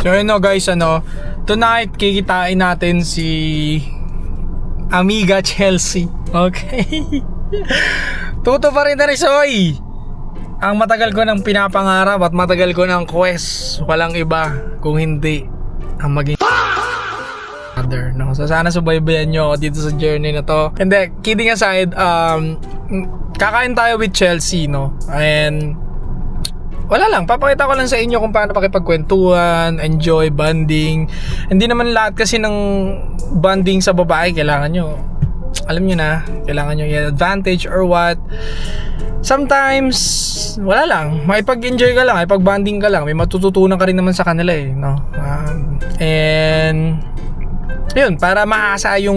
So yun guys, tonight kikitain natin si Amiga Chelsea. Okay. Tuto pa rin na rin, Soy. Ang matagal ko nang pinapangarap at matagal ko ng quest. Walang iba kung hindi ang maging other, no? So sana subaybayan nyo ako dito sa journey na to. Hindi, kidding aside, kakain tayo with Chelsea, no? And wala lang, papakita ko lang sa inyo kung paano pakipagkwentuhan, enjoy, bonding. Hindi naman lahat kasi ng bonding sa babae kailangan nyo, alam nyo na, kailangan nyo yung advantage or what. Sometimes, wala lang, makipag-enjoy ka lang, makipag-bonding ka lang, may matututunan ka rin naman sa kanila eh, no? And yun, para maasa yung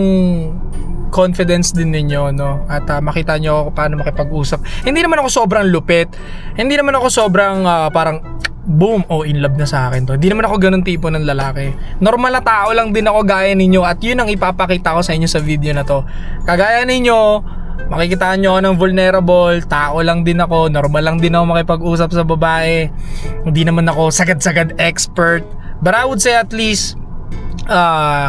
confidence din ninyo, no? At makita nyo ako paano makipag-usap. Hindi naman ako sobrang lupit. Hindi naman ako sobrang parang boom, in love na sa akin to. Hindi naman ako ganun tipo ng lalaki. Normal na tao lang din ako gaya ninyo at yun ang ipapakita ko sa inyo sa video na to. Kagaya ninyo, makikita nyo ako ng vulnerable, tao lang din ako, normal lang din ako makipag-usap sa babae. Hindi naman ako sagad-sagad expert. But I would say at least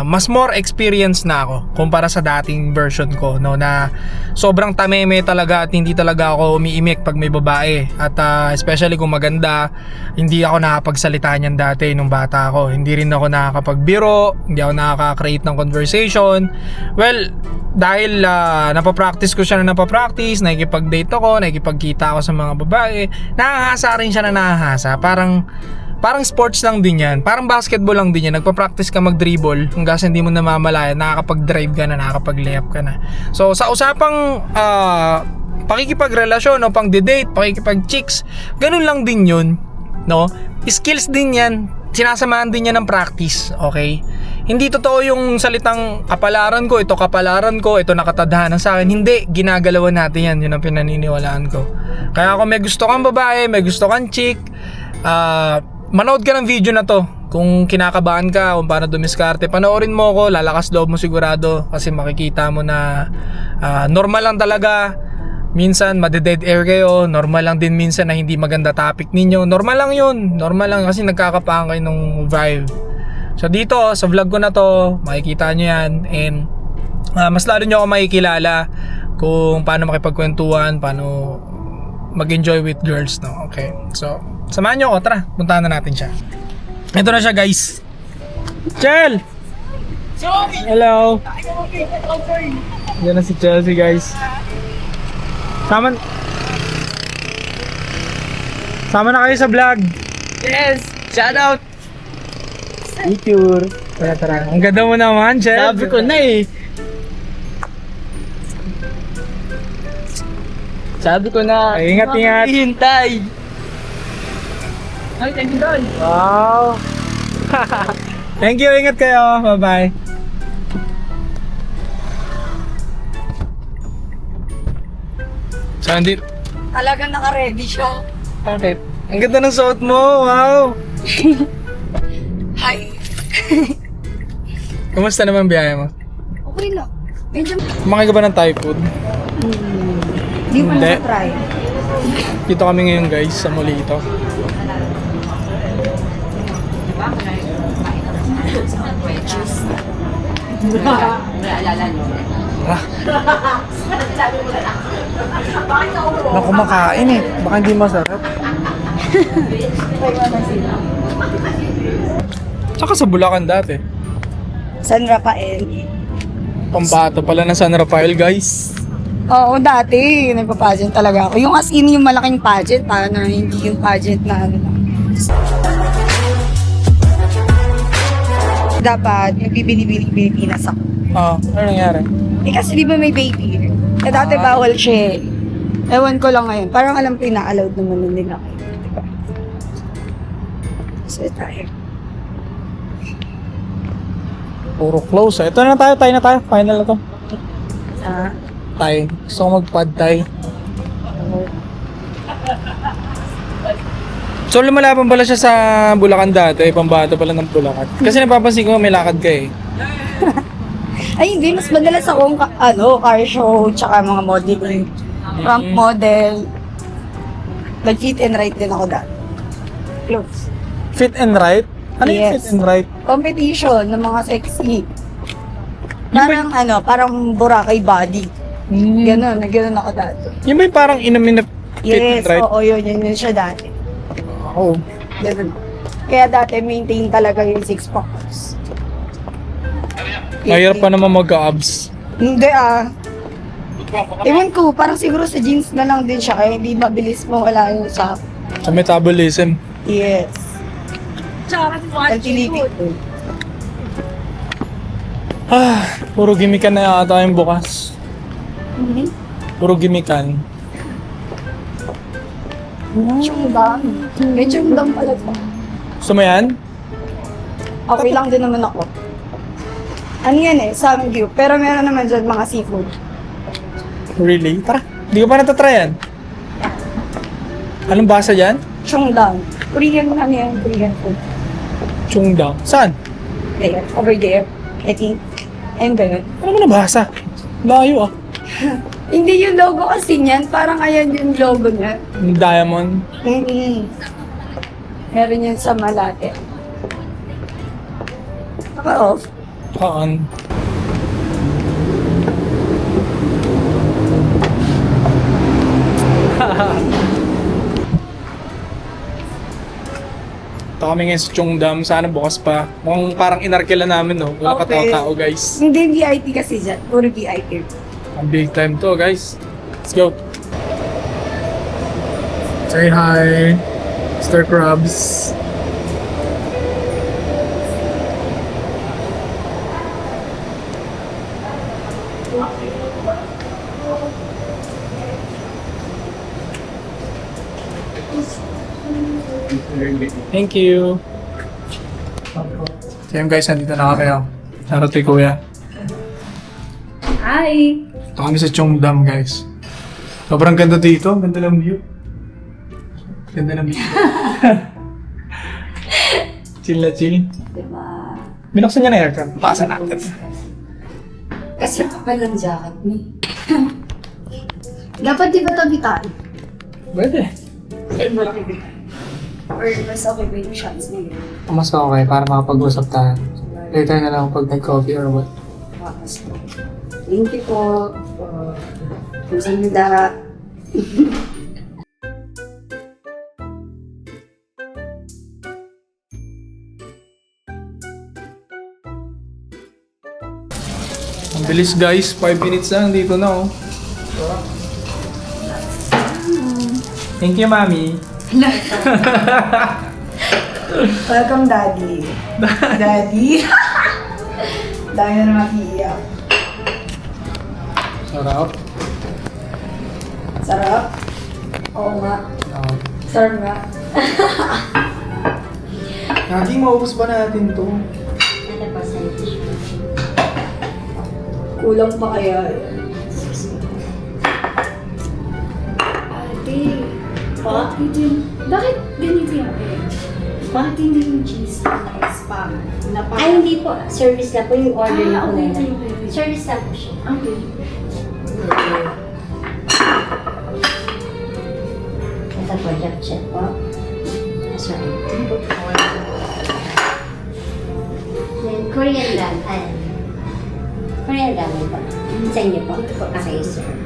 mas more experience na ako kumpara sa dating version ko, no, na sobrang tameme talaga at hindi talaga ako umiimik pag may babae at especially kung maganda. Hindi ako nakapagsalita niyan dati nung bata ako, hindi rin ako nakakapagbiro, hindi ako nakaka-create ng conversation. Well, dahil napapractice ko siya na napapractice, nakikipag-date ako, nakikipagkita ako sa mga babae, nakahasa rin siya na nakahasa. Parang sports lang din yan. Parang basketball lang din yan. Nagpa-practice ka mag-dribble hanggang hindi mo namamalayan, nakakapag-drive ka na, nakakapag-layup ka na. So sa usapang pakikipagrelasyon o pang-date, pakikipag-chicks, ganun lang din yun, no? Skills din yan. Sinasamahan din yan ng practice, okay? Hindi totoo yung salitang kapalaran ko, ito nakatadhanan sa akin. Hindi, ginagalawan natin yan. Yun ang pinaniniwalaan ko. Kaya kung may gusto kang babae, may gusto kang chick, manood ka ng video na to. Kung kinakabahan ka kung paano dumiskarte, panoorin mo ko, lalakas loob mo sigurado. Kasi makikita mo na normal lang talaga. Minsan made-dead air kayo. Normal lang din minsan na hindi maganda topic ninyo. Normal lang yun. Normal lang kasi nagkakapahan kayo ng vibe. So dito, sa vlog ko na to, makikita nyo yan. And mas lalo nyo ako makikilala kung paano makipagkwentuhan, paano mag-enjoy with girls, no? Okay, so samahan nyo ako, tara, puntahan na natin siya. Ito na siya, guys. Chel! Hello! Yan na si Chelsea, guys. Sama na kayo sa vlog. Yes! Shout out! Picture. Tara. Ang ganda mo naman, Chel. Sabi ko na eh. Sabi ko na. Ay, ingat. Hintay. Ay, thank you, Don. Wow. Thank you, ingat kayo. Bye-bye. So, Talagang naka-ready siya. Bakit? Ang ganda ng suot mo. Wow. Hi. Kumusta naman biyahe mo? Okay lang. Medyo Kumakain ka ba ng Thai food? hindi pa Hindi. na-try. Dito kami ngayon, guys, sa Molito. Na kumakain eh. Baka hindi masarap. Tsaka sa Bulacan dati. San Rafael. Pambato pala ng San Rafael, guys. Oo, dati. Nagpa-pageant talaga ako. Yung as in, yung malaking pageant. Para na hindi yung pageant na ano lang. Dapat, yung bibili-biling Pilipinas ako. Oo, ano nangyari? Eh kasi di ba may baby? Eh dati bawal siya eh. Ewan ko lang ngayon. Parang alam ko ina-allowed naman nila. Diba? So tayo. Puro close. Ito na tayo. Final na to. Ah, Thai. Gusto ko mag-pad Thai. So lumalaban pala siya sa Bulacan dati. Pambato pala ng Bulacan. Kasi napapansin ko may lakad ka eh. ay hindi, mas madalas akong car show, tsaka mga modeling. Ramp model. Nag-fit and right din ako dati. Close. Fit and right? Ano yung Yes. fit and right? Competition ng mga sexy. Parang parang Boracay body. Ganon ako dati. Yung may parang inamin na fit and Yes, right? oo, yun siya dati. Oo. Ganon. Kaya dati maintain talaga yung 6 packs. Mahirap pa naman mag-abs. Hindi Ewan ko, parang siguro sa jeans na lang din siya kaya hindi mabilis mawala yung sa... Sa metabolism. Yes. Fertility. Puro gimikan na yata yung bukas. Mhm. Puro gimikan. Chungdam. May chungdam pala to. Gusto mo yan? Okay lang din naman ako. Ano yan Samgyup. Pero meron naman dyan mga seafood. Really? Tara, hindi ko pa natatry yan. Anong basa dyan? Chungdam. Korean Korean food. Chungdang. Saan? There, over there. I think. And then, Ano mo nabasa? Layo ah. hindi yung logo kasi niyan. Parang ayan yung logo niya. Yung diamond. Meron yan sa Malate. Naka-off. Haan. Ito kami ngayon sa Chongdam. Sana bukas pa. Mukhang parang inarkila namin, no? Wala pa Okay. tao-tao, guys. Hindi VIP kasi dyan. Puro VIP. Ang big time to, guys. Let's go. Say hi, Mr. Krabs. Thank you. So yun guys, nandito na kami. Shoutout kay Kuya. Hi! Ito kami sa Chongdam guys. Sobrang ganda dito. Ang ganda ng view. Ganda ng view. Chill na chill. Diba? Binuksan niya na aircon. Pasa natin. Kasi kapal ng jacket ni. Dapat di ba tabi tayo? Pwede. Or mas okay ba yung shots na yun? Mas okay para makapag-usap tayo. Later na lang pag nag-coffee or what. Thank you po. Kamsahamnida. Ang bilis guys. 5 minutes lang. Dito na oh. Thank you, Mami. Welcome, Daddy. Daddy. Dami na naman iiyak. Sarap. Sarap? Oo nga. Sarap nga. Naging maubos ba natin to? Kulang pa kaya yan. Bakit ganito yung Bakit hindi yung cheese na spam? Ay, hindi po. Service na po yung order na po okay, nila. okay. Service na po siya. Okay. Ito po, Jack Chef po. Sorry. Then, Korean ramen. Korean ramen po. Sa inyo po. Okay, sir.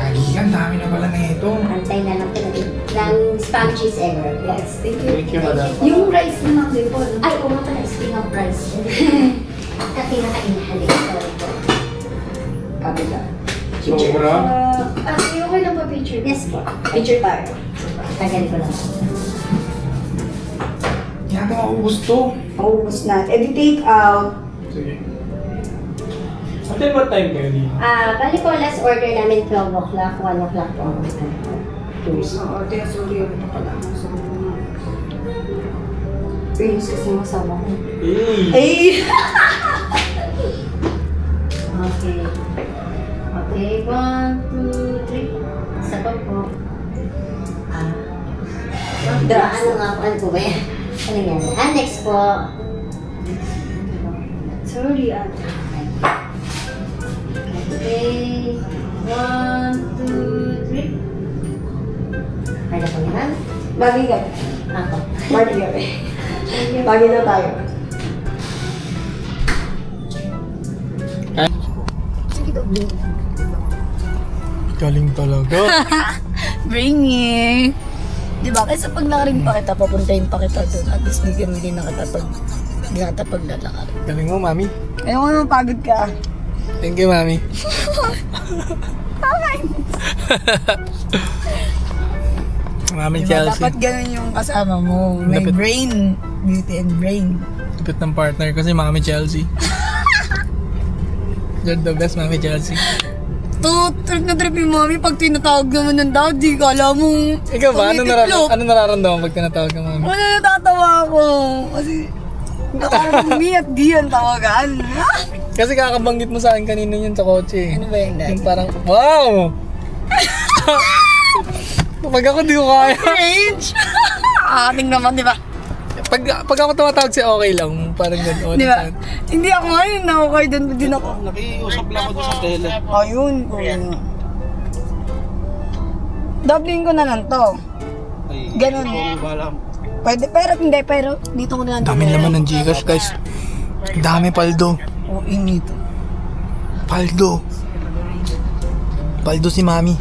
Kagigan, dami na pala na ito. Antay na lang po natin. Ng spam cheese ever. Yes, thank you. Thank you, madam. Yung rice na lang din po. Ay, oo nga pala. Speaking of rice. Pinaka-inhalik. Sorry po. Kabila. Sobra. Okay lang ba picture? Yes po. Picture tayo. Tagal ko lang. Yata maubos to. Maubos na. E di take out. Sige. Until what time kayo dito? Bali po, last order namin 12 o'clock, 1 o'clock po. Oo, tiya, sorry. Ito pala. Pinis kasi yung asawa ko. Hey! Hey! Okay. Okay, 1, 2, 3. Isa pa po. Ano nga po? Ano po ba yan? Ano yan? Next po. Sorry, Okay. 1, 2, 3. Kaya po yan? Bagay ka. Ako. Bagay ka. Bagay na tayo. Sige daw, bring. Galing talaga. Bring it. Diba? Kasi pag nakaring pa kita, papuntahin pa kita doon. At least bigyan mo din na kita pag lalakad. Galing mo, mami. Ayaw ko naman pagod ka. Thank you, mami. Mami Diba? Chelsea. Dapat ganun yung kasama mo. May Dapat- brain. Beauty and brain. Tupit ng partner kasi Mami Chelsea. You're the best, Mami Chelsea. Trip na trip yung mami pag tinatawag naman ng daddy. Kala mo... Ikaw ba? Ano nararamdaman pag tinatawag ka, Mami? Wala, natatawa ako. Kasi... Nakarami at di yan tawagan. Kasi kakabanggit mo sa akin kanina yun sa kotse. Ano ba yung Yung parang, wow! Pag ako di ko kaya. Range! Ating naman, di ba? Pag ako tumatawag siya, okay lang. Parang gano'n. Di ba? Hindi ako ngayon, nakakay doon din ako. Nakiusap lang ako doon sa tele. Ayun. Doubling ko na lang to. Ganun. Pwede, pero dito ko na lang. Dami naman ng Gcash, guys. Dami paldo. Oo, inito. Paldo. Paldo si Mami.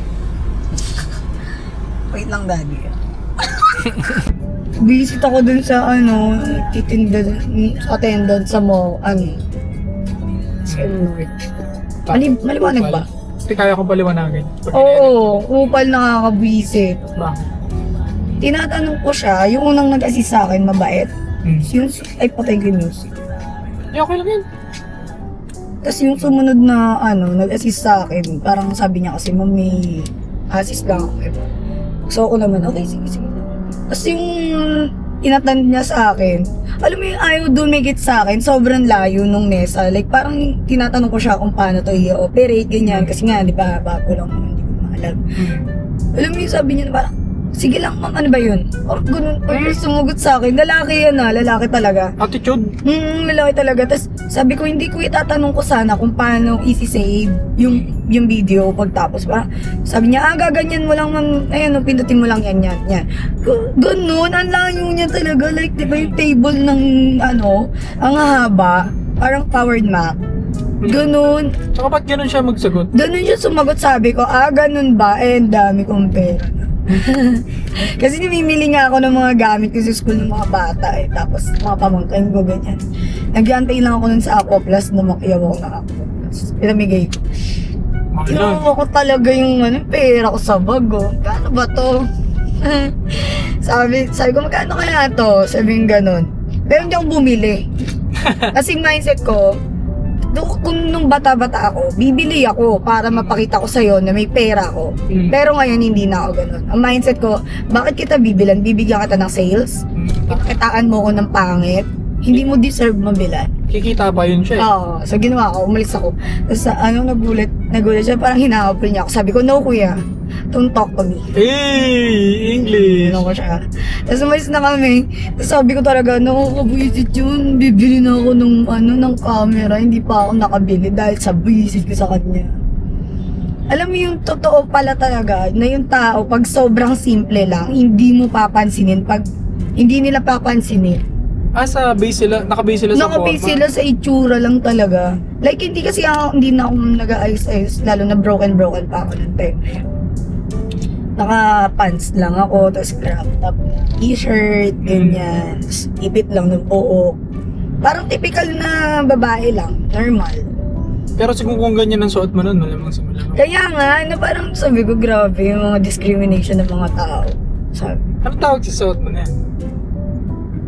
Wait lang, daddy. Visit ako dun sa titinda, attendant sa mo, sa maliwanag ba? Hindi kaya kong paliwanagin. Oo, upal nakakabisit. Bakit? Tinatanong ko siya, yung unang nag-assist sa akin, mabait. Yung, ay patay ko yung music. Okay lang yun. Tapos yung sumunod na, nag-assist sa akin, parang sabi niya kasi, may assist lang ako. So ako naman, okay, sige. Tapos yung inattend niya sa akin, alam mo yung ayaw dumikit sa akin, sobrang layo nung Nesa. Like parang tinatanong ko siya kung paano to i-operate, ganyan. Kasi nga, di ba, bago lang naman, hindi ko maalam. Alam mo yung sabi niya na parang, sige lang ma'am, ano ba yun? Or ganun, or sumugot sa akin, lalaki yan lalaki talaga. Attitude. Lalaki talaga. Tapos sabi ko, hindi ko itatanong ko sana kung paano isi-save yung video pagtapos. Sabi niya, gaganyan mo lang ma'am, ayun, pindutin mo lang yan. Ganun, ang layo niya talaga. Like, di ba yung table ng, ang haba, parang powered Mac. Ganun. Saka ba't ganun siya magsagot? Ganun siya sumagot, sabi ko, ganun ba? Ang dami kong pera. Kasi namimili nga ako ng mga gamit ko sa school ng mga bata tapos mga pamangkin ko ganyan. Nag-antay lang ako nun sa Aqua Plus na makiyaw ako ng Aqua Plus. Pinamigay ko. Kinuha ko talaga yung pera ko sa bag Kano ba to? sabi ko, magkano kaya to? Sabi nga ganun. Pero hindi ako bumili. Kasi mindset ko, kung nung bata-bata ako, bibili ako para mapakita ko sa'yo na may pera ako. Pero ngayon, hindi na ako ganun. Ang mindset ko, bakit kita bibilan? Bibigyan kita ng sales? Kitaan mo ko ng pangit? Hindi mo deserve mabilan. Kikita pa yun siya. Oo. So, ginawa ko, umalis ako. Tapos, nagulat siya, parang hinahapol niya ako. Sabi ko, no kuya, don't talk to me. Hey! English! Ano ko siya. Tapos umalis na kami. Tapos sabi ko talaga, nakakabuisit yun. Bibili na ako ng camera. Hindi pa ako nakabili dahil sa buisit ko sa kanya. Alam mo yung totoo pala talaga na yung tao, pag sobrang simple lang, hindi mo papansinin. Pag hindi nila papansinin. Sa base sila, nakabase sila sa Nakabase forma. sila sa itsura lang talaga. Like, hindi na ako nag-aayos-ayos, lalo na broken pa ako ng time. Naka-pants lang ako, tapos crop top na t-shirt, ganyan. Tapos ipit lang ng buhok. Parang typical na babae lang, normal. Pero siguro kung ganyan ang suot mo nun, malamang sa malamang. Kaya nga, na parang sabi ko, grabe yung mga discrimination ng mga tao. Sabi, Anong tawag sa suot mo na yan?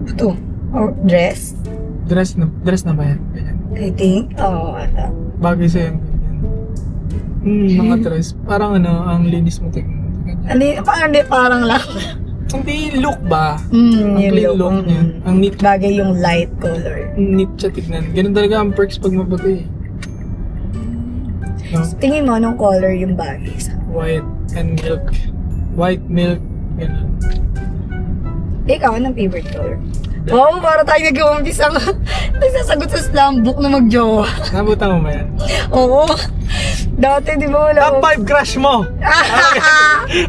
ito, or dress, Dress na ba yan? Ganyan. I think, ata. Bagay sa'yo yung ganyan. Mga dress. Parang ang linis mo tingnan. Parang lang. Hindi look ba? Ang Yung clean look niya. Ang neat. Bagay yung light color. Neat siya tignan. Ganun talaga ang perks pag mabagay. No? Tingin mo, anong color yung bagay sa? White and milk. White milk. Ganun. Ikaw, anong favorite color? Oo, para tayo nag-umpisa nga. Nagsasagot sa slam book na mag-jowa. Nabutan mo ba yan? Oo. Dati, di ba wala Top 5 crush mo!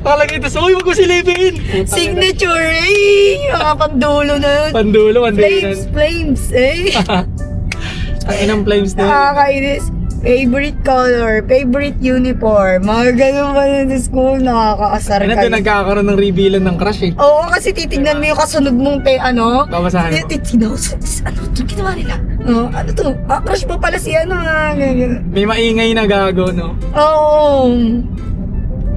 Nakalagay ito sa, uy, wag mo silipin! Signature, eh! Mga pandulo na yun. Pandulo, Flames, eh! Ang inang flames na yun. Nakakainis. Favorite color, favorite uniform, mga ganun pa yun sa school, nakakaasar Ano ka. doon nagkakaroon ng revealan ng crush eh. Oo, kasi titignan mo yung kasunod mong Babasahin mo. Titignan mo, ano ito ginawa nila? Ano to? Crush pa pala si ganyan. May maingay na gago, no? Oo.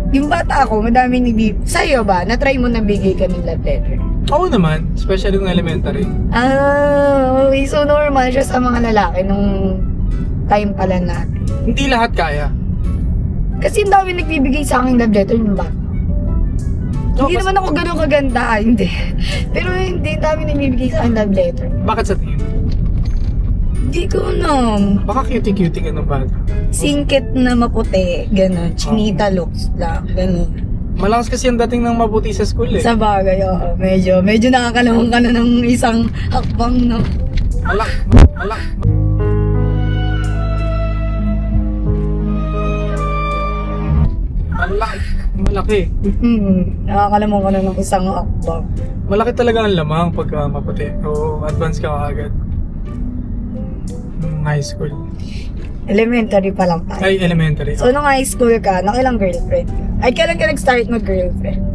Yung bata ako, madaming sa'yo ba? Na-try mo na bigay ka ng love letter? Oo naman, especially ng elementary. Okay. So normal siya sa mga lalaki nung time pala natin. Hindi lahat kaya. Kasi ang dami nagbibigay sa akin love letter yung bata. Hindi naman ako ganun kaganda, hindi. Pero hindi, ang dami nagbibigay sa akin love letter. Bakit sa tingin? Hindi ko alam. Baka cutie-cutie ka ng bata. Singkit na maputi, gano'n. Chinita looks lang, gano'n. Malakas kasi ang dating ng mabuti sa school eh. Sa bagay, oo. Medyo nakakalawang ka na ng isang hakbang, no? Malak. Malaki. Nakakalamang ka na ng isang hakbang. Malaki talaga ang lamang pagka maputi. O advance ka agad. High school. Elementary pa lang tayo. Ay, elementary. So, nung high school ka, nakilang girlfriend ka? Ay, kailan ka nag-start mag-girlfriend?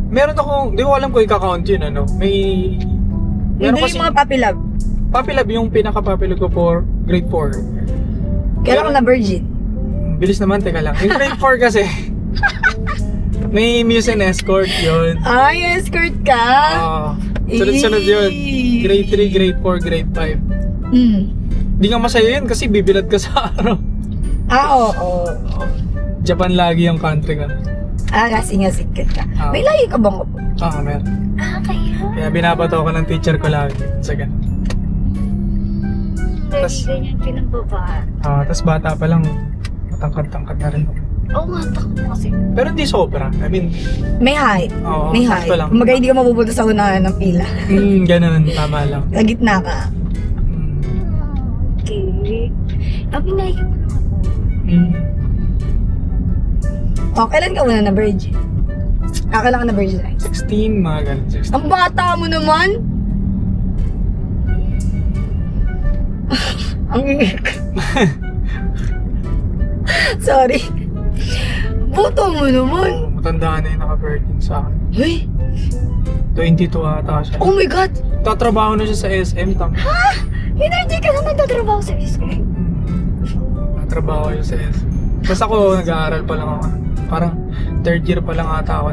Meron akong, di ko alam kung i-count yun, ano. Meron Hindi kasi, yung mga puppy love. puppy love yung pinaka-puppy love ko for grade 4. Kailan ka na virgin? Bilis naman, teka lang. Yung grade 4 kasi, may muse and escort yun. Ay, escort ka? Sunod-sunod yun. Grade 3, grade 4, grade 5. Di nga masaya yun kasi bibilad ka sa araw. Oo. Japan lagi yung country ka. Kasi nga sikat ka. Ah. May lahi ka bang upo? Meron. Kaya? Kaya binabato ko ng teacher ko lagi sa ganun. Tas- ganyan pinagbabahan. Tapos bata pa lang, matangkad-tangkad na rin ako. Oo nga, takot kasi. Pero hindi sobra. I mean, May height. Oo, May sakto height. lang. Kumbaga hindi ka mapupunta sa unahan ng pila. ganun, tama lang. Sa gitna ka. Mm. Okay. Pinay ka pa naman. Mm. Kailan ka una na virgin? Kailan ka na virgin? 16, mga ganun. 16. Ang bata mo naman! Ang ingit. Sorry. Boto mo naman. Matanda na yung naka-virgin sa akin. Uy, 22 ata siya. oh my God! Tatrabaho na siya sa SM. Hindi ka na nagtatrabaho sa school. Tatrabaho yun sa SM. Basta ako, nag-aaral pa lang ako. Parang third year pa lang ata ako.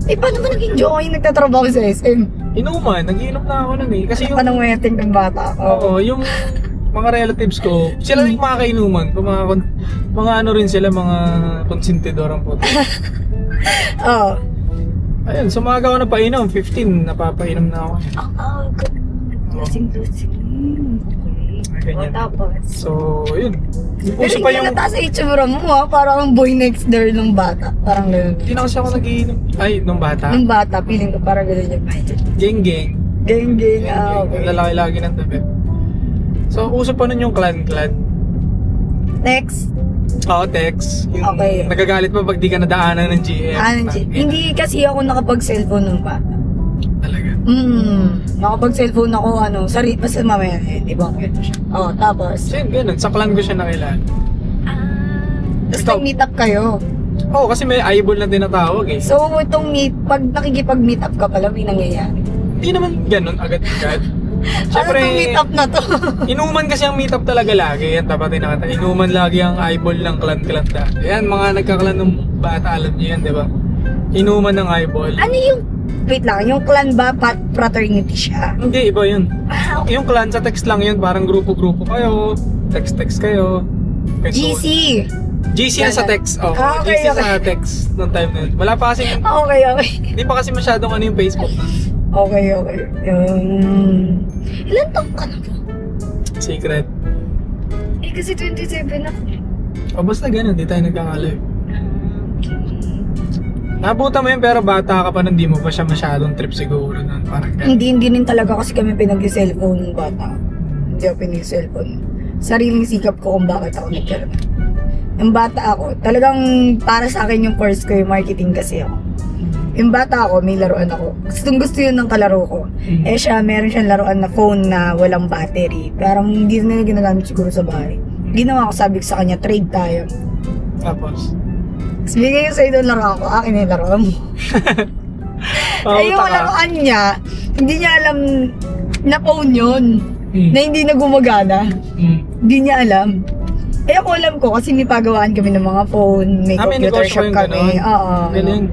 Paano mo naging jowa yung nagtatrabaho sa SM? Inuman, nag-iinom na ako nun eh. Kasi yung, Anong wedding ng bata ako? oo, yung mga relatives ko, sila yung mga kainuman. Mga ano rin sila, mga konsentidor ang puto. Oo. Ayun, sumaga ako na painom, 15, napapainom na ako. Good. Lasing-lasing. Okay. Ganyan. Tapos? So, yun. Pero Uso hindi pa ka yung... nata sa itsura mo ha, parang ang boy next door nung bata. Parang gano'n. Hindi na kasi ako nagiinom. Ay, nung bata. Nung bata, feeling ko parang gano'n yung mindset. Geng-geng. Gang-gang, Yung lalaki lagi ng tabi. So, uso pa nun yung clan-clan. Next. Oo, text. Yung Okay. nagagalit pa pag di ka nadaanan ng GM. Hindi kasi ako nakapag-cellphone nung bata. Talaga. Nakapag-cellphone ako, basta mamaya, di ba? Tapos. So yun, ganun. Sa clan ko siya nakilala. Tapos Ikaw? nag-meet up kayo. Oo, kasi may eyeball na tinatawag eh. So, itong pag nakikipag-meet up ka pala, may nangyayari. Hindi naman ganun agad-agad. Ano itong meet up na to? Inuman kasi ang meet up talaga lagi. Yan, tapatin na kita. Inuman lagi ang eyeball ng clan-clan dati. Yan, mga nagkaklan ng bata, alam niyo yan, di ba? Inuman ng eyeball. Ano yung, wait lang, yung clan ba, fraternity siya? Hindi, iba yun. Okay. Yung clan sa text lang yun, parang grupo-grupo kayo. Text-text kayo. GC. GC na sa text. Oh, Okay, GC okay. sa text ng time na yun. Wala pa kasi, Okay. hindi pa kasi masyadong yung Facebook na. Okay. Ilan taong ka na po? Secret. Kasi 27 ako. O basta ganun, di tayo nagkakalive. Nabuta mo yun pero bata ka pa nun, di mo pa siya masyadong trip siguro nun. Parang ganun. Hindi din talaga kasi kami pinag-cellphone ng bata. Hindi ako pinag-cellphone. Sariling sikap ko kung bakit ako nagkaroon. Yung bata ako, talagang para sa akin yung course ko, yung marketing kasi ako. Yung bata ako, may laruan ako. Gustong gusto yun ng kalaro ko. Eh siya, meron siyang laruan na phone na walang battery. Parang hindi na ginagamit siguro sa bahay. Ginawa ko, sabi ko sa kanya, trade tayo. Tapos, Tapos bigay ko sa'yo yung laruan ko, akin yung laruan mo. Eh yung pauta ka. laruan niya, hindi niya alam na phone yun. Na hindi na gumagana. Hindi niya alam. Eh ako alam ko kasi may pagawaan kami ng mga phone, may May computer negosyo shop yung kami. ganun. Oo. Galing.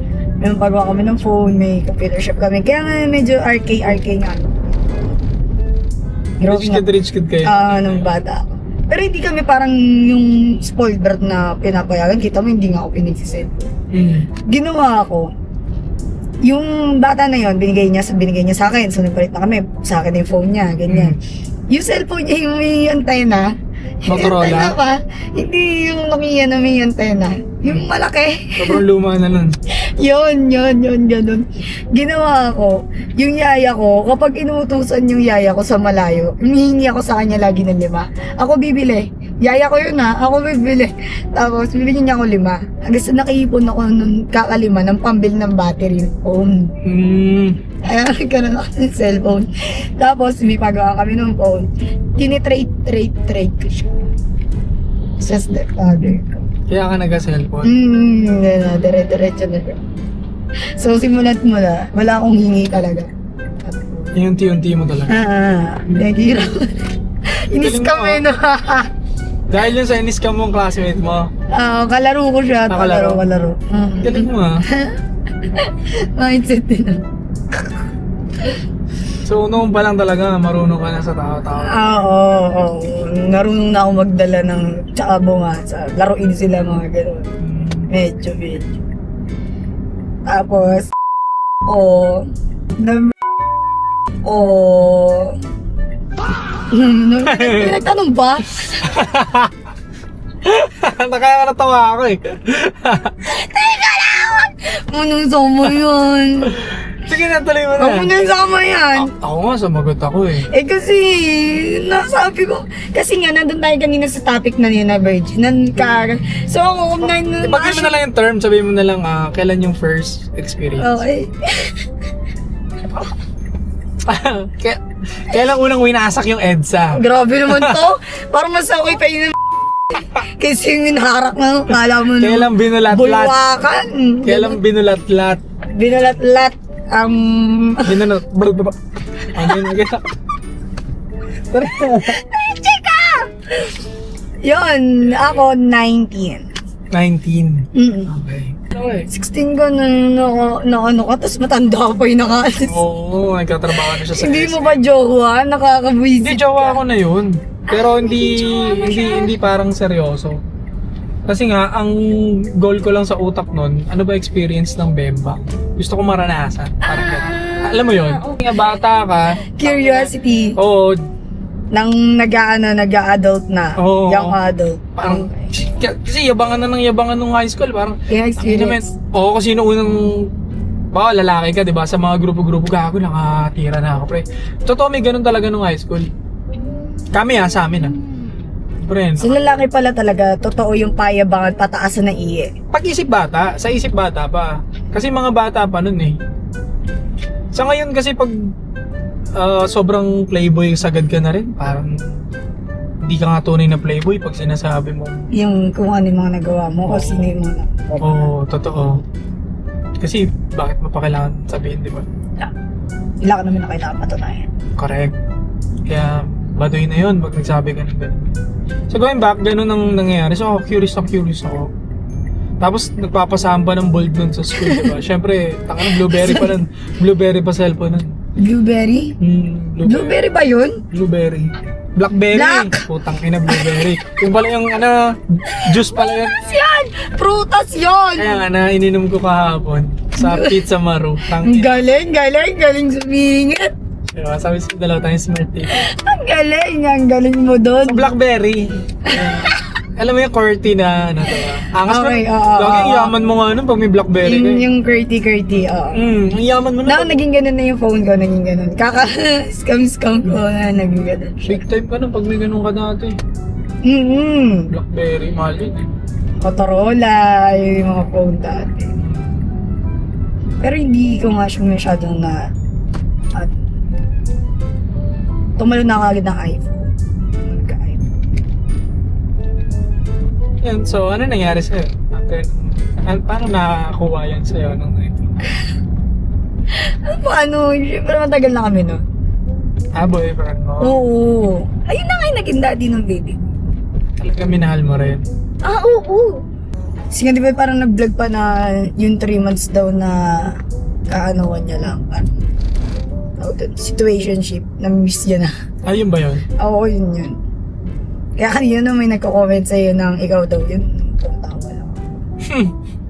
May pagawa kami ng phone, may computer shop kami. Kaya nga medyo RK nga. Rich kid kayo. Nung bata ako. Pero hindi kami parang yung spoiled brat na pinapayagan. Kita mo, hindi nga ako pinagsisend. Ginawa ko. Yung bata na yon binigay niya sa akin. So, nagpalit na kami. Sa akin yung phone niya, ganyan. Yung cellphone niya, yung may antena. Motorola? Antena pa. Hindi yung Nokia na may antena. Yung malaki. Sobrang luma na nun. Yun, ganun. Ginawa ko, yung yaya ko, kapag inuutusan yung yaya ko sa malayo, humihingi ako sa kanya lagi ng 5. Ako bibili. Yaya ko yun ako bibili. Tapos, bibili niya ako 5. Hanggang sa nakiipon ako nung kakalima ng pambil ng battery yung phone. Kaya nagkaroon ako ng cellphone. Tapos, may pagawa kami ng phone. Tinitrade ko siya. Sa stepfather ko. Kaya ka nag-cellphone. Dire-diretso na siya. So, simula't mula, wala akong hingi talaga. Yung unti-unti mo talaga. Naghihirap. Inis Galing mo, kami na. Dahil yun sa inis-cam mong classmate mo. Kalaro ko siya. Kalaro? Kalaro. Galing mo ah. Mindset din. So, noon pa lang talaga, marunong ka na sa tao-tao. Oo. Narunong na ako magdala ng tsaka bungasa. Laruin sila mga gano'n. Medyo. Tapos, nagtanong ba? Nakakatawa ako eh. Munong sama yan. Sige na, tuloy mo na. Munong sama yan. Ako nga, sumagot ako eh. Eh kasi, nasabi ko, kasi nga, nandun tayo kanina sa topic na yun na virgin. So ako, kung Pagin mo na lang yung term, sabihin mo na lang, kailan yung first experience? Okay. Kailan unang winasak yung EDSA? Grabe naman to. Parang mas okay pa yun. Kasi yung hinaharap na, kala mo Kailan binulat-lat? bulwakan. Kailan binulat-lat? Binulat-lat. Binulat. Chika! Yun, ako 19. 19. Mm. Okay. Okay. 16 ko na ano ka, tapos matanda pa yung nakaalis. Oo, nagkatrabaho na siya sa Hindi SM. mo ba jowa? Nakakabwisit Hindi, jowa ko na yun. Pero hindi parang seryoso. Kasi nga, ang goal ko lang sa utak nun, ano ba experience ng bemba? Gusto ko maranasan. Parang ganun. Alam mo yun? Nga bata ka, Curiosity. oo, Nang nag-a-adult na. Oo. Young adult. parang, kasi yabangan na ng yabangan nung high school, parang, Kaya experience. oo, kasi nung unang, baka lalaki ka, di ba? Sa mga grupo-grupo, gago, nakatira na ako, pre. Totoo, may ganun talaga nung high school. Kami sa amin Pre, Sa lalaki pala talaga, totoo yung payabangan, pataasan ng iye. pag-isip bata, sa isip bata pa. Kasi mga bata pa nun eh. Sa ngayon kasi pag sobrang playboy sagad ka na rin, parang hindi ka nga tunay na playboy pag sinasabi mo. Yung kung ano yung mga nagawa mo, o sino yung mga Oo, totoo. Kasi bakit mo pa kailangan sabihin, di ba? Wala ka naman na kailangan patunayan. Correct. Kaya baduy na yun pag nagsabi ka ng ganun. So going back, ganun ang nangyayari. So curious ako. Tapos nagpapasamba ng bold nun sa school, di ba? Siyempre, taka ng blueberry pa nun. Blueberry pa cellphone nun. Blueberry? Blueberry ba yun? Blueberry. Blackberry. Black! Putang ina, blueberry. Yung pala yung juice pala yun. Prutas yan! Prutas yun! Kaya nga na, ininom ko kahapon sa Pizza Maru. Ang galing sumingit. Diba? Sabi sa dalawa tayong smart dito. Ang galing mo doon. Sa Blackberry. Alam mo yung QWERTY na, ano to ba? Angas Okay, mo. oo, Lagi, oo. yaman mo nga nun pag may Blackberry ka. Yung curty, oo. Ang yaman mo Na, na. naging ganun na yung phone ko, naging ganun. Scam ko na, naging ganun. Big time ka na pag may ganun ka dati. Blackberry, mahal yun eh. Motorola, yung mga phone dati. Pero hindi ko nga siya masyadong na... tumalo na agad ng iPhone. Nagka-iPhone. Yan, so ano nangyari sa'yo? Paano nakakuha yan sa'yo nung night? Paano? Siyempre matagal na kami, no? Boyfriend mo? Oo. Ayun na nga yung naging daddy ng baby ko. Talaga minahal mo rin. Oo. Kasi nga, di ba parang nag-vlog pa na yung 3 months daw na kaanoan niya lang. Parang situationship. Na-miss niya na. Ayun ba yun? Oo, yun. Kaya kanina na may nagko-comment sa'yo ng ikaw daw yun. Tawa lang.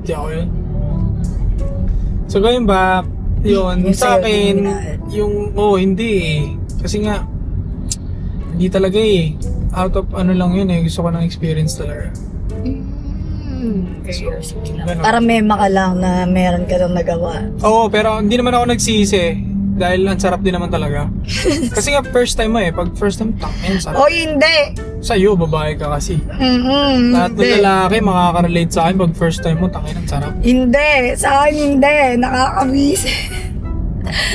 Hindi ako yun. So going back, yun, Yung sa sa'yo, akin, yung hindi eh. Kasi nga, hindi talaga eh. Out of ano lang yun eh, gusto ko ng experience talaga. Curiosity lang. Ganun. Para mema ka lang na meron ka nang nagawa. Oo, pero hindi naman ako nagsisi. Dahil ang sarap din naman talaga. Kasi nga first time mo eh. Pag first time, tangin, sarap. O hindi! Sa'yo, babae ka kasi. Lahat ng Hindi. lalaki makaka-relate sa akin pag first time mo, tangin, ang sarap. Hindi! Sa akin hindi! Nakakabis.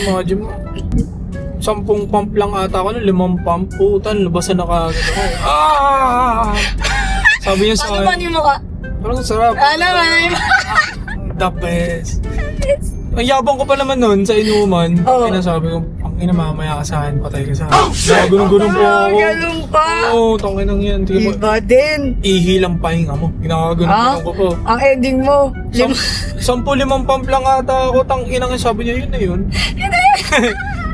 Imagine mo. 10 pump lang ata ako, 5 pump. Putan, lubasan na kagad ako. Sabi niya sa Ano ba akin, ni mo ka? parang sarap. Ano ba ni mo? The best. Ang yabang ko pa naman nun sa inuman. Oo. Kaya sabi ko, ang ina mamaya ka sa akin, patay ka sa akin. Gunong-gunong po ako. Ganun pa! Oo, tangin ng yan. Tingnan mo, Iba din. ihilang pahinga mo. Ginagagunong ko po. Ang ending mo. 10 pump lang ata ako, tangina nga sabi niya, yun na yun.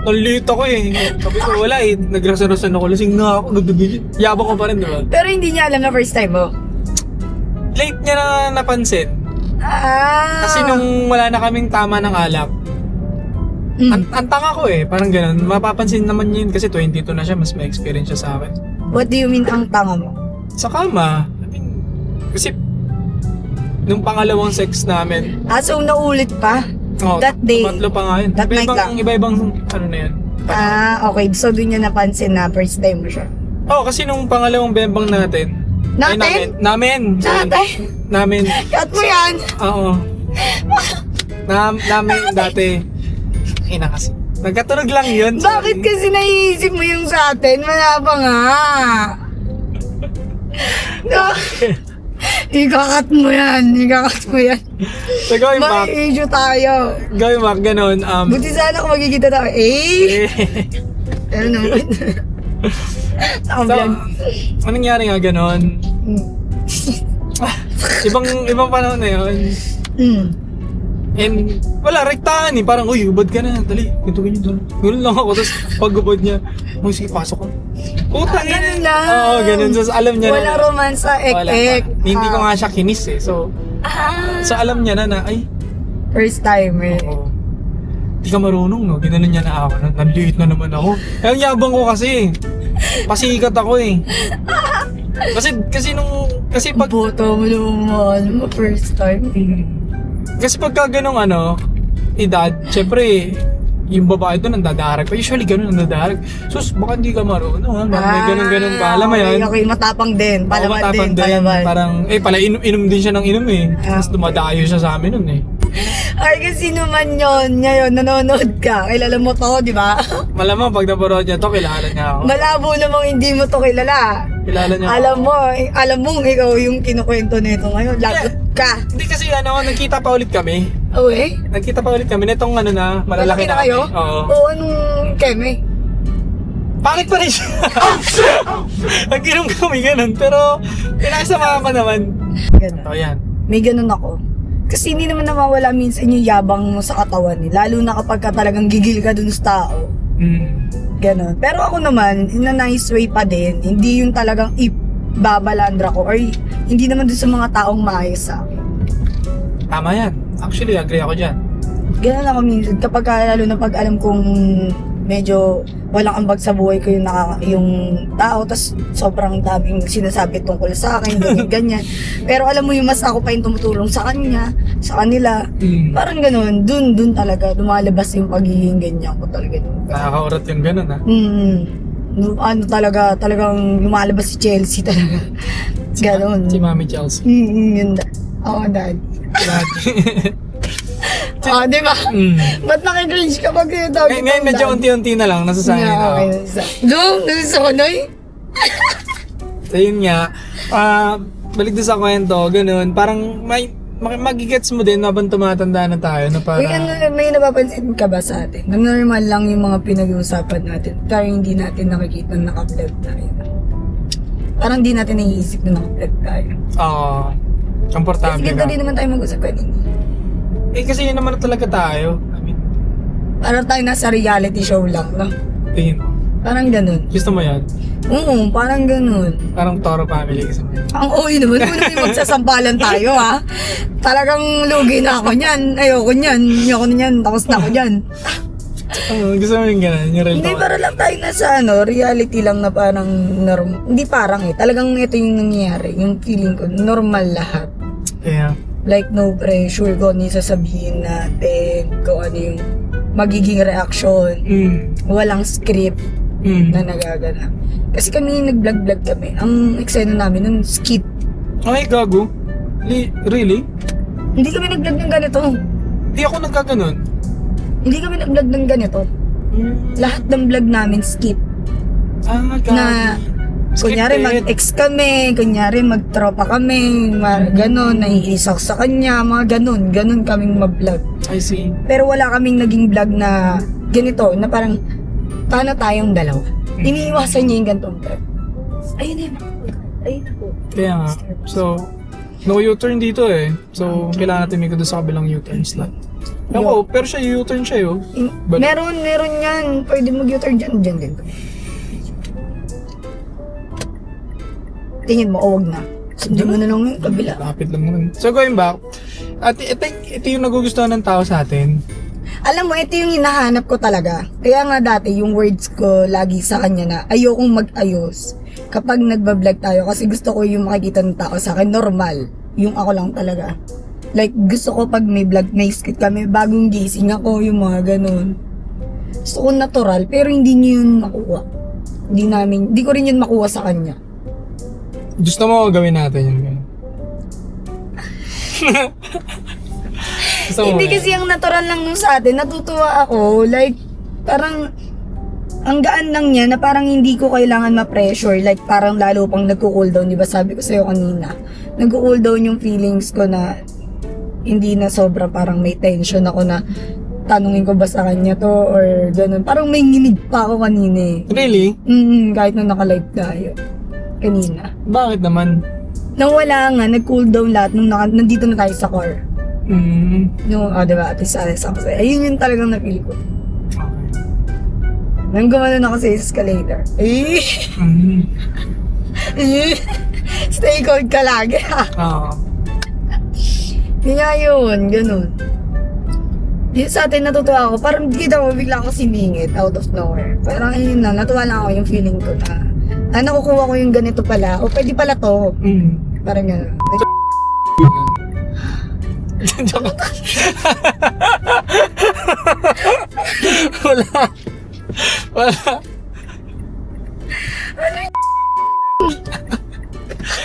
Nalit ako eh. Sabi ko, wala eh. Nagrasa-rasan ako. Lasing na ako. Nagdugin. Yabang ko pa rin, di ba? Pero hindi niya alam na first time mo. Late niya na napansin. Kasi nung wala na kaming tama ng alak, ang tanga ko eh. Parang ganun. Mapapansin naman yun kasi 22 na siya. Mas may experience siya sa akin. What do you mean ang tanga mo? Sa kama. I mean, kasi nung pangalawang sex namin, So naulit pa? That day? Tumatlo pa nga yun. That night lang? Iba-ibang ano na yun. Okay. So doon niya napansin na first time mo siya. Kasi nung pangalawang bembang natin. Natin? Namin. Namin. Cut mo yan! Oo. Namin dati. Ina kasi. Nagkatunog lang yun. Bakit kasi naiisip mo yung sa atin? Wala pa nga. No. Ikakat mo yan. So going back. May-issue tayo. Going back, ganun. Buti sana kung magkikita tayo. Ano naman? So, anong nangyari nga ganun? Ibang panahon na yun. And wala, rektahan eh. Parang, uy, ubad ka na. Dali, ganito ganyan. Ganun lang ako. Tapos pag-ubad niya, uy, sige, pasok ko. Puta, Ganun lang. Oo, ganun. So, alam niya Wala na. romansa, Wala ek-ek. pa. Hindi ko nga siya kinis eh. So alam niya na ay, First time eh. oo. Di ka marunong, no? Ginanon niya na ako. Nanliit na naman ako. Ang yabang ko kasi. Pasikat ako eh. Kasi pag... Boto mo naman, alam mo, first time. Kasi pagka ganong edad, syempre, yung babae doon nandadarag pa. Usually ganun nandadarag. Sus, baka hindi ka marunong ha. May ganun-ganun ka. Alam mo yan? Okay, matapang din. Oo, Palaban matapang din, palaban. Parang, pala inom din siya ng inom eh. Tapos dumadayo siya sa amin nun eh. Ay, kasi naman yun, ngayon, nanonood ka. Kilala mo to, di ba? Malamang pag napanood niya to, kilala niya ako. Malabo namang hindi mo to kilala. Kilala niya Alam mo, ikaw yung kinukwento nito ngayon. Lagot ka. Hindi kasi nagkita pa ulit kami. Okay? Nagkita pa ulit kami. Netong na, malalaki na kayo? kami. Oo. Oo, anong keme? Pangit pa rin siya. Nag-inom kami ganun. Pero, pinakasama ko naman. Ganun. O yan. May ganun ako. Kasi hindi naman nawawala minsan yung yabang mo sa katawan eh. Lalo na kapag ka talagang gigil ka dun sa tao. Ganon. Pero ako naman, in a nice way pa din, hindi yung talagang ibabalandra ko or hindi naman dun sa mga taong maayos sa akin. Tama yan. Actually, agree ako dyan. Ganon ako minsan. Kapag lalo na pag alam kong medyo walang ambag sa buhay ko yung tao, tas sobrang daming sinasabi tungkol sa akin, ganyan. Pero alam mo yung mas ako pa yung tumutulong sa kanila. Parang ganun, dun talaga lumalabas yung pagiging ganyan ko talaga. Nakakaurat yung ganun ha. Ano talagang lumalabas si Chelsea talaga. Ganun. Si Mami Chelsea. Yun Oo, dad. Di ba? Ba't nakikringe ka pag tinatawag Ngayon medyo unti-unti na lang, nasasanay na ako. Nasasanay? So yun nga, balik doon sa kwento, ganun, parang magigets mo din habang tumatanda na tayo na para... May napapansin ka ba sa atin? Na normal lang yung mga pinag-uusapan natin, pero hindi natin nakikita na naka-vlog tayo. Parang hindi natin naiisip na naka-vlog tayo. Oo, komportable Sige, ka. hindi naman tayo mag-usap kanina. Kasi yun naman talaga tayo. I mean, Parang tayo nasa reality show lang, no? tingin mo. Parang ganun. Gusto mo yan? Oo, parang ganun. Parang Toro family kasi mo. Ang OA naman, kung naman yung magsasampalan tayo, ha? Talagang lugi na ako niyan. Ayoko niyan. Tapos na ako niyan. Gusto mo yung gano'n? Yung real Hindi, talk? para lang tayo nasa reality lang na parang hindi parang talagang ito yung nangyayari. Yung feeling ko, normal lahat. Yeah. Like, no pressure kung ano yung sasabihin natin, kung ano yung magiging reaction. Walang script na nagaganap. Kasi kami, nag-vlog kami. Ang eksena namin nun, skit. Ay, gago. Really? Hindi kami nag-vlog ng ganito. Di ako nagkaganon. Hindi kami nag-vlog ng ganito. Lahat ng vlog namin, skit. Gago. Na, kunyari mag-ex kami, kunyari mag-tropa kami, ganon, naiinis ako sa kanya, mga ganon kaming mag-vlog. I see. Pero wala kaming naging vlog na ganito, na parang, paano tayong dalawa? Iniiwasan niya yung ganitong vlog. Ayun na yun. Ayun na po. Kaya nga. So, no U-turn dito eh. So, kailangan natin may doon sa kabilang U-turn slot. Ako, pero siya U-turn siya yun. Meron yan. Pwede mag-U-turn dyan din. Tingin mo, huwag na. Sundin mo na lang yung kabila. Lapit lang naman. So, going back, at ito yung nagugustuhan ng tao sa atin. Alam mo, ito yung hinahanap ko talaga. Kaya nga dati, yung words ko lagi sa kanya na ayokong mag-ayos kapag nagbablog tayo kasi gusto ko yung makikita ng tao sa akin, normal. Yung ako lang talaga. Like, gusto ko pag may vlog, may skit kami, bagong gising ako, yung mga ganun. Gusto ko natural, pero hindi niyo yun makuha. Hindi ko rin yun makuha sa kanya. Gusto mo gawin natin yun. Gusto mo Hindi ba yan? kasi ang natural lang nung sa atin, natutuwa ako, like, parang, ang gaan lang niya na parang hindi ko kailangan ma-pressure, like parang lalo pang nagko-cool down, di ba sabi ko sa'yo kanina, nagko-cool down yung feelings ko na hindi na sobra parang may tension ako na tanungin ko ba sa kanya to or ganun. Parang may nginig pa ako kanina eh. Really? Kahit nung naka-live tayo. Kanina. Bakit naman? Nang wala nga, nag-cool down lahat nung nandito na tayo sa car. Nung, diba, at least ako sa'yo. Ayun yung talagang na-feel ko. Nang gumanon ako sa escalator. Stay cold ka lagi. Oo. Hindi nga yun, ganun. Yung sa atin natutuwa ako, parang kita ko bigla ako siningit out of nowhere. Parang yun na, natuwa lang ako yung feeling ko na nakukuha ko yung ganito pala, o pwede pala to. Parang gano'n. Joke. Wala.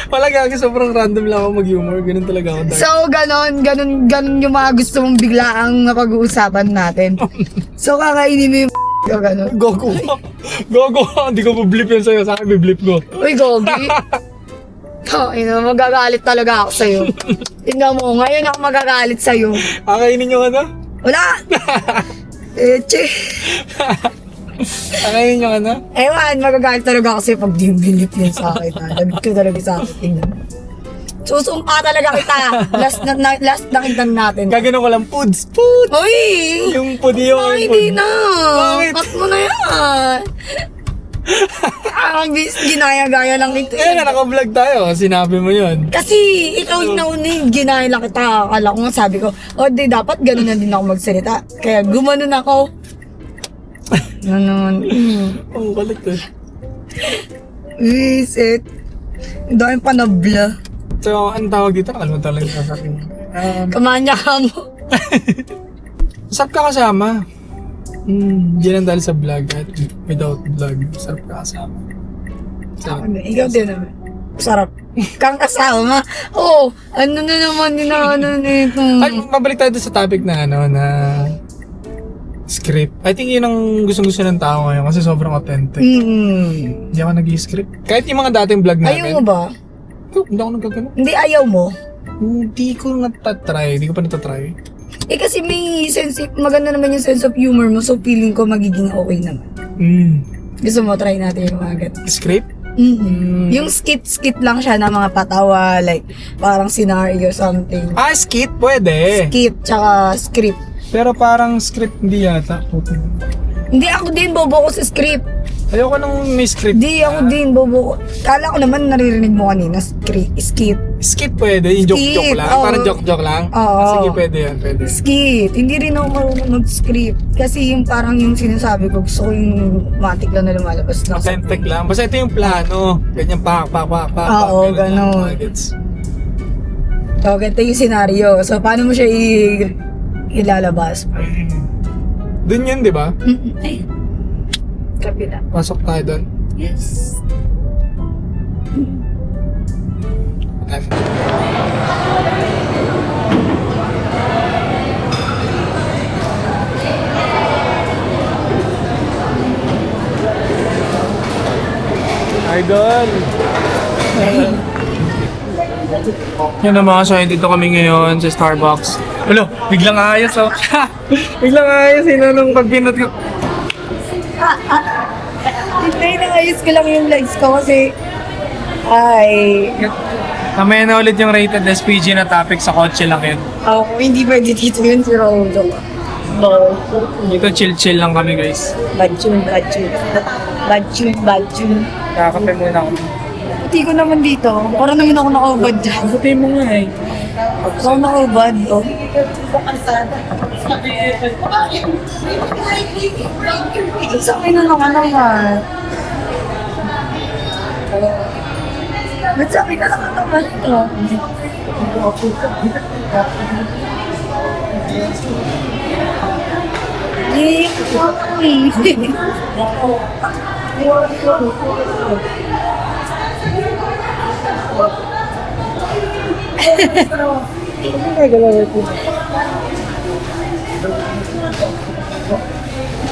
Wala gagi, sobrang random lang ako mag-humor. Ganun talaga ako. So, ganun yung mga gusto mong biglaang napag-uusapan natin. So, kakainin mo yung o ganun. Gogo. Hindi ko blip yan sa'yo. Sa akin, blip ko. Uy, Gogi. Magagalit talaga ako sa'yo. Tingnan mo, ngayon ako magagalit sa'yo. Kakainin nyo ka na? Wala! Eche. Kakainin nyo ka na? Ewan, magagalit talaga ako sa'yo pag di yung bilip yan sa akin. Lagot ko talaga sa akin. Tingnan mo. Susumpa talaga kita. Last nakita natin. Gagano ko lang, Puds. Uy! Yung pudi yung Ay, hindi na. Bakit? Cut mo na yan. Ginaya-gaya lang ito. na, naka-vlog tayo. Sinabi mo yun. Kasi ikaw yung nauna yung ginaya lang kita. Akala ko nga sabi ko, di dapat gano'n na din ako magsalita. Kaya gumanon ako. Nanon. Oh, balik to. Visit. Ang daming panabla. So, anong tawag dito? Nakalimutan lang yung sasakin. Kamanya ka mo. Sarap ka kasama. Hindi lang dahil sa vlog at without vlog. Sarap ka kasama. Sarap. Ikaw din naman. Sarap. Kang kasama. Oo. Ano na naman din ano nito. Ay, mabalik tayo sa topic na na script. I think yun ang gustong-gusto ng tao ngayon kasi sobrang authentic. Hindi ako nag-i-script. Kahit yung mga dating vlog namin. Ayaw mo ba? Hindi ako nagkagano. Hindi ayaw mo? Hindi ko natatry. Hindi ko pa natatry. Eh kasi may maganda naman yung sense of humor mo, so feeling ko magiging okay naman. Gusto mo, try natin yung agad. Script? Yung skit lang siya na mga patawa, like parang scenario something. Ah, skit? Pwede. Skit, tsaka script. Pero parang script hindi yata. Hindi ako din, bobo ko sa script. Ayoko nung may script. Hindi ako din, bobo ko. Kala ko naman naririnig mo kanina, skit. Skit pwede, yung joke-joke lang. oo. Parang joke-joke lang. Oo. Sige, pwede yan, pwede. Skit. Hindi rin ako marunong mag-script. Kasi yung parang yung sinasabi ko, gusto ko yung matik lang na lumalabas na. Authentic lang. Basta ito yung plano. Ganyan, pak. Oo, ganun. So, ganito yung scenario. So, paano mo siya ilalabas? Dun yun, di ba? Ay, kapila. Pasok tayo dun. Yes. Idol! Yan na mga so, dito kami ngayon sa Starbucks. Ulo, biglang ayos oh. Biglang ayos nung pag pinot ko. Hindi, nangayos ko lang yung legs ko kasi Kamaya na ulit yung rated SPG na topic sa kotse lang yun. hindi pwede dito yun si Roldo. Dito chill lang kami guys. Bad tune. Kakape muna ako. Puti ko naman dito. Para naman ako nakaubad dyan. Puti mo nga eh. Ako nakaubad, oh. Sa akin na naman naman. Ba't sa akin na naman ito?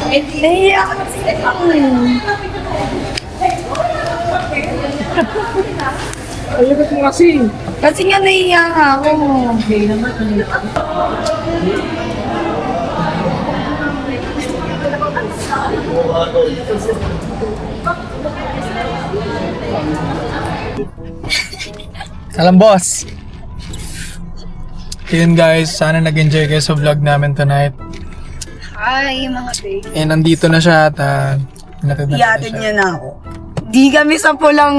Eh, nahiya ako na sila ako. Ayun mo kasi. Kasi nga nahiya nga ako. Alam boss. Yun guys, sana nag-enjoy kayo sa vlog namin tonight. Hi, mga babe. Eh, nandito na siya at natid na Iyatin siya. niya na ako. Di kami sa pulang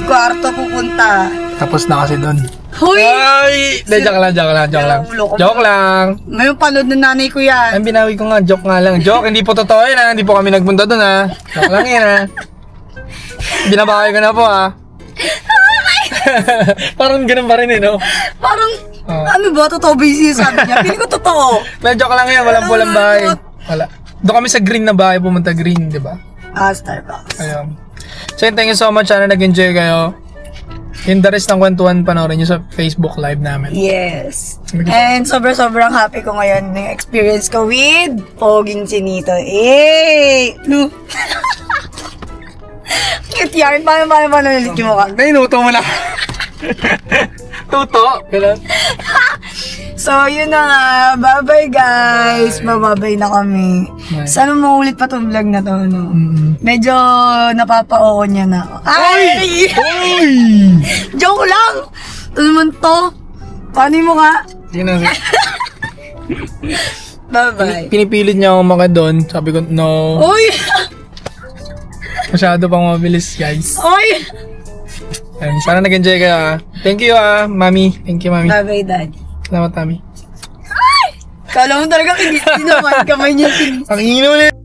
kwarto pupunta. Tapos na kasi doon. Hoy! Ay! Joke lang. Ulo ko. Joke lang. May panood ng nanay ko yan. Ang binawi ko nga, joke nga lang. Joke, hindi po totoo yun ha. Hindi po kami nagpunta doon ha. Joke lang yun ha. Binabawi ko na po ha. Parang ganun pa rin eh, no? Parang, ano ba? Totoo ba yung sinasabi niya? Pili ko totoo. Joke lang yan, walang pulang bahay. Wala. Doon kami sa green na bahay, pumunta green, di ba? Starbucks. Ayun. So thank you so much. Sana nag-enjoy kayo. Yung the rest ng kwentuhan, panoorin nyo sa Facebook live namin. Yes. And sobrang happy ko ngayon ng experience ko with Poging Chinito. Eh! No. Cute yan. Paano ulit yung mukha? Nainuto mo na. Tuto. Ganun. So, yun na nga. Bye-bye, guys. Bababay na kami. Bye. Sana maulit pa tong vlog na to, no? Medyo napapa-oo niya na ako. Ay! Uy! Joke lang! Ito naman to. Paano yung mukha? Yun na. Bye-bye. Pinipilit niya ako mga doon. Sabi ko, no. Uy! Masyado pang mabilis, guys. Uy! Ayun, sana nag-enjoy kayo ha. Thank you ha, mami. Thank you, mami. Bye-bye, Daddy. Salamat, mami. Kala mo talaga kinis din naman. Kamay niya kinis. Ang ino ulit.